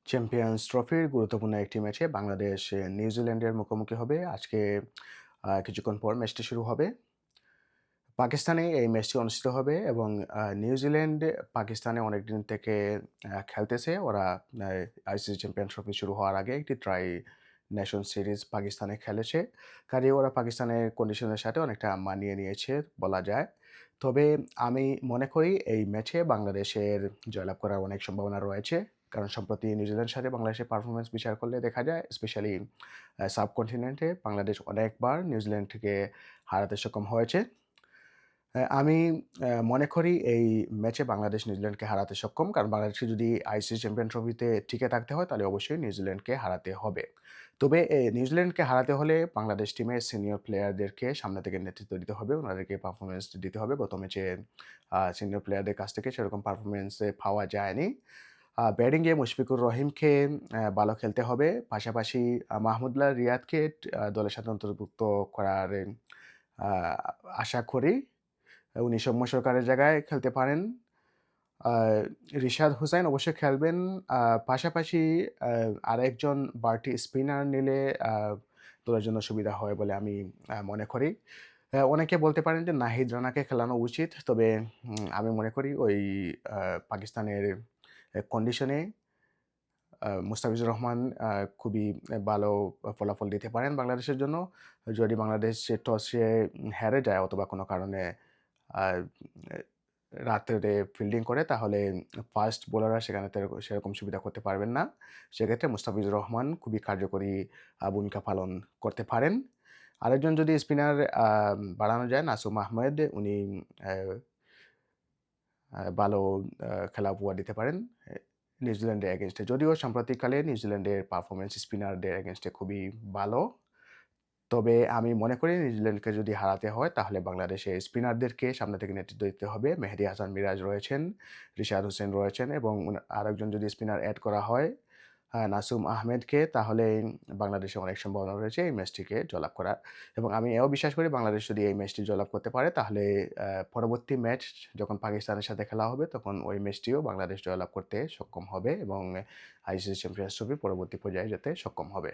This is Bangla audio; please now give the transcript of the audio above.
চ্যাম্পিয়ন্স ট্রফির গুরুত্বপূর্ণ একটি ম্যাচে বাংলাদেশ নিউজিল্যান্ডের মুখোমুখি হবে। আজকে কিছুক্ষণ পর ম্যাচটি শুরু হবে। পাকিস্তানে এই ম্যাচটি অনুষ্ঠিত হবে এবং নিউজিল্যান্ড পাকিস্তানে অনেকদিন থেকে খেলতেছে। ওরা আইসিসি চ্যাম্পিয়ন্স ট্রফি শুরু হওয়ার আগে একটি ট্রাই নেশন সিরিজ পাকিস্তানে খেলেছে। কাজেই ওরা পাকিস্তানের কন্ডিশনের সাথে অনেকটা মানিয়ে নিয়েছে বলা যায়। তবে আমি মনে করি এই ম্যাচে বাংলাদেশের জয়লাভ করার অনেক সম্ভাবনা রয়েছে। কারণ সম্প্রতি নিউজিল্যান্ডের সাথে বাংলাদেশের পারফরম্যান্স বিচার করলে দেখা যায় স্পেশালি সাবকন্টিনেন্টে বাংলাদেশ অনেকবার নিউজিল্যান্ডকে হারাতে সক্ষম হয়েছে। আমি মনে করি এই ম্যাচে বাংলাদেশ নিউজিল্যান্ডকে হারাতে সক্ষম। কারণ বাংলাদেশকে যদি আইসিসি চ্যাম্পিয়ন ট্রফিতে টিকে থাকতে হয় তাহলে অবশ্যই নিউজিল্যান্ডকে হারাতে হবে। তবে নিউজিল্যান্ডকে হারাতে হলে বাংলাদেশ টিমের সিনিয়র প্লেয়ারদেরকে সামনে থেকে নেতৃত্ব দিতে হবে। ওনাদেরকে পারফরম্যান্স দিতে হবে। গত ম্যাচে সিনিয়র প্লেয়ারদের কাছ থেকে সেরকম পারফরম্যান্স পাওয়া যায়নি। ব্যাটিংয়ে মুশফিকুর রহিমকে ভালো খেলতে হবে। পাশাপাশি মাহমুদুল্লাহ রিয়াদকে দলের সাথে অন্তর্ভুক্ত করার আ আশা করি। উনি সৌম্য সরকারের জায়গায় খেলতে পারেন। আ রিশাদ হোসাইন অবশ্যই খেলবেন। আ পাশাপাশি আ আরেকজন বাড়তি স্পিনার নিলে দলের জন্য সুবিধা হয় বলে আমি মনে করি। অনেকে বলতে পারেন যে নাহিদ রানাকে খেলানো উচিত। তবে আমি মনে করি ওই আ পাকিস্তানের কন্ডিশনে মুস্তাফিজুর রহমান খুবই ভালো ফলাফল দিতে পারেন বাংলাদেশের জন্য। যদি বাংলাদেশ টসে হেরে যায় অথবা কোনো কারণে আ রাত্রে ফিল্ডিং করে তাহলে ফাস্ট বোলাররা সেখানে সেরকম সুবিধা করতে পারবেন না। সেক্ষেত্রে মুস্তাফিজুর রহমান খুবই কার্যকরী ভূমিকা পালন করতে পারেন। আরেকজন যদি স্পিনার বাড়ানো যায় নাসুম আহমেদ উনি অ্যা ভালো খেলা উপহার দিতে পারেন নিউজিল্যান্ডের এগেইনস্টে। যদিও সাম্প্রতিককালে নিউজিল্যান্ডের পারফরম্যান্স স্পিনারদের এগেইনস্টে খুবই ভালো। তবে আমি মনে করি নিউজিল্যান্ডকে যদি হারাতে হয় তাহলে বাংলাদেশের স্পিনারদেরকে সামনে থেকে নেতৃত্ব দিতে হবে। মেহেদী হাসান মিরাজ রয়েছেন, রিশাদ হোসেন রয়েছেন এবং আরেকজন যদি স্পিনার এড করা হয় নাসুম আহমেদকে তাহলে বাংলাদেশের অনেক সম্ভাবনা রয়েছে এই ম্যাচটিকে জয়লাভ করার। এবং আমি এও বিশ্বাস করি বাংলাদেশ যদি এই ম্যাচটি জয়লাভ করতে পারে তাহলে পরবর্তী ম্যাচ যখন পাকিস্তানের সাথে খেলা হবে তখন ওই ম্যাচটিও বাংলাদেশ জয়লাভ করতে সক্ষম হবে এবং আইসিসি চ্যাম্পিয়ন্স ট্রফির পরবর্তী পর্যায়ে যেতে সক্ষম হবে।